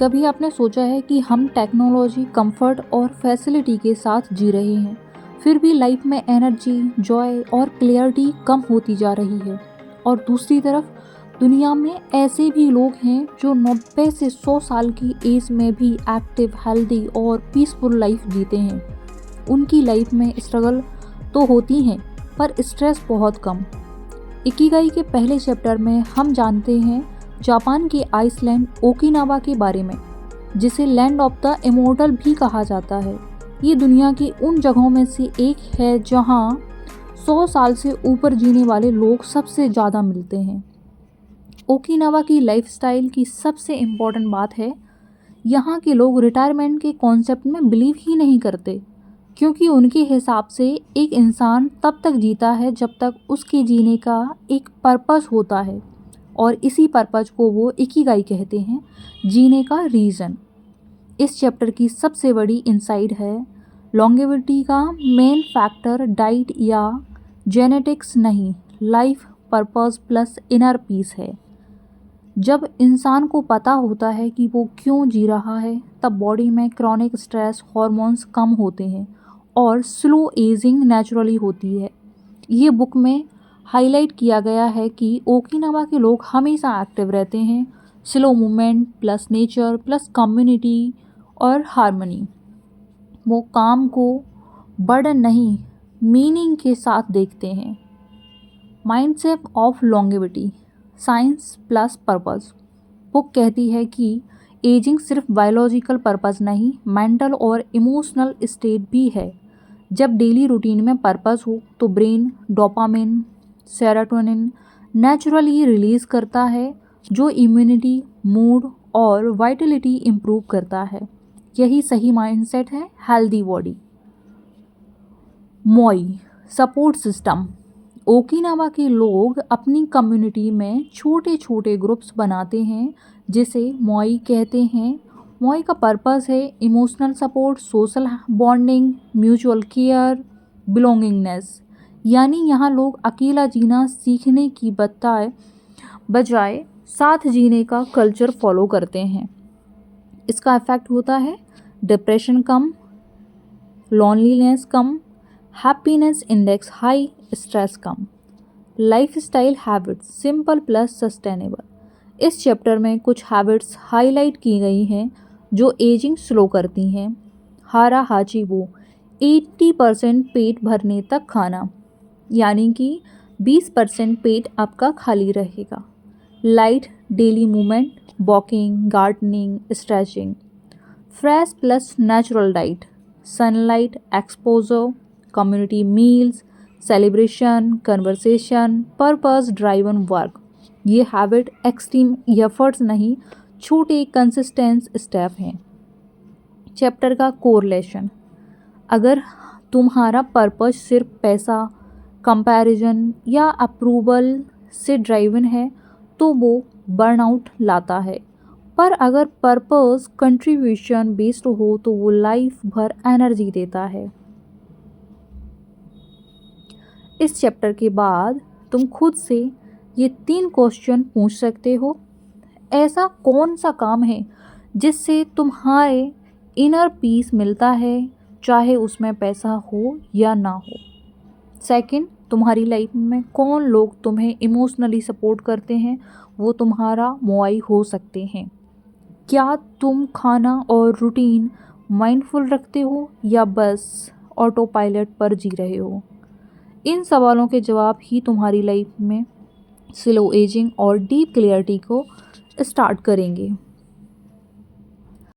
कभी आपने सोचा है कि हम टेक्नोलॉजी, कंफर्ट और फैसिलिटी के साथ जी रहे हैं, फिर भी लाइफ में एनर्जी, जॉय और क्लियरिटी कम होती जा रही है। और दूसरी तरफ दुनिया में ऐसे भी लोग हैं जो 90 से 100 साल की एज में भी एक्टिव, हेल्दी और पीसफुल लाइफ जीते हैं। उनकी लाइफ में स्ट्रगल तो होती हैं, पर स्ट्रेस बहुत कम। इकिगाई के पहले चैप्टर में हम जानते हैं जापान के आइसलैंड ओकिनावा के बारे में, जिसे लैंड ऑफ द इमोर्टल भी कहा जाता है। ये दुनिया की उन जगहों में से एक है जहां 100 साल से ऊपर जीने वाले लोग सबसे ज़्यादा मिलते हैं। ओकिनावा की लाइफस्टाइल की सबसे इम्पॉर्टेंट बात है, यहाँ के लोग रिटायरमेंट के कॉन्सेप्ट में बिलीव ही नहीं करते, क्योंकि उनके हिसाब से एक इंसान तब तक जीता है जब तक उसके जीने का एक पर्पस होता है, और इसी पर्पस को वो इकिगाई कहते हैं, जीने का रीज़न। इस चैप्टर की सबसे बड़ी इंसाइट है, लॉन्गेविटी का मेन फैक्टर डाइट या जेनेटिक्स नहीं, life purpose plus inner peace है। जब इंसान को पता होता है कि वो क्यों जी रहा है, तब बॉडी में क्रॉनिक स्ट्रेस हॉर्मोन्स कम होते हैं और स्लो एजिंग नेचुरली होती है। ये बुक में हाईलाइट किया गया है कि ओकिनावा के लोग हमेशा एक्टिव रहते हैं, slow movement plus nature plus community और हार्मनी। वो काम को बर्डन नहीं, मीनिंग के साथ देखते हैं। Mindset of longevity, science plus purpose. Book कहती है कि एजिंग सिर्फ बायोलॉजिकल पर्पस नहीं, मेंटल और इमोशनल स्टेट भी है। जब डेली रूटीन में पर्पस हो तो brain dopamine, serotonin naturally release करता है, जो इम्यूनिटी, मूड और वाइटलिटी इम्प्रूव करता है। यही सही माइंडसेट है हेल्दी बॉडी। मोई सपोर्ट सिस्टम। ओकिनावा के लोग अपनी कम्युनिटी में छोटे छोटे ग्रुप्स बनाते हैं, जिसे मोई कहते हैं। मोई का पर्पस है emotional support, social bonding, mutual care, belongingness. यानी यहाँ लोग अकेला जीना सीखने की बजाय साथ जीने का कल्चर फॉलो करते हैं। इसका इफेक्ट होता है डिप्रेशन कम, लॉनलीनेस कम, हैप्पीनेस इंडेक्स हाई, स्ट्रेस कम। Lifestyle habits simple plus sustainable. इस चैप्टर में कुछ हैबिट्स हाईलाइट की गई हैं जो एजिंग स्लो करती हैं। हारा हाची वो 80% पेट भरने तक खाना, यानी कि 20% पेट आपका खाली रहेगा। Light daily movement, walking, gardening, stretching. Fresh plus natural diet, sunlight exposure, community meals, celebration, conversation, purpose driven work. ये हैबिट एक्सट्रीम एफर्ट्स नहीं, छोटे कंसिस्टेंस स्टेप हैं। चैप्टर का कोरिलेशन, अगर तुम्हारा पर्पस सिर्फ पैसा, कंपैरिजन या अप्रूवल से ड्राइवन है तो वो बर्नआउट लाता है, पर अगर पर्पस कंट्रीब्यूशन बेस्ड हो तो वो लाइफ भर एनर्जी देता है। इस चैप्टर के बाद तुम खुद से ये 3 क्वेश्चन पूछ सकते हो। ऐसा कौन सा काम है जिससे तुम्हारे इनर पीस मिलता है, चाहे उसमें पैसा हो या ना हो। सेकंड, तुम्हारी लाइफ में कौन लोग तुम्हें इमोशनली सपोर्ट करते हैं, वो तुम्हारा मोआई हो सकते हैं। क्या तुम खाना और रूटीन माइंडफुल रखते हो या बस ऑटो पायलट पर जी रहे हो। इन सवालों के जवाब ही तुम्हारी लाइफ में स्लो एजिंग और डीप क्लियरिटी को स्टार्ट करेंगे।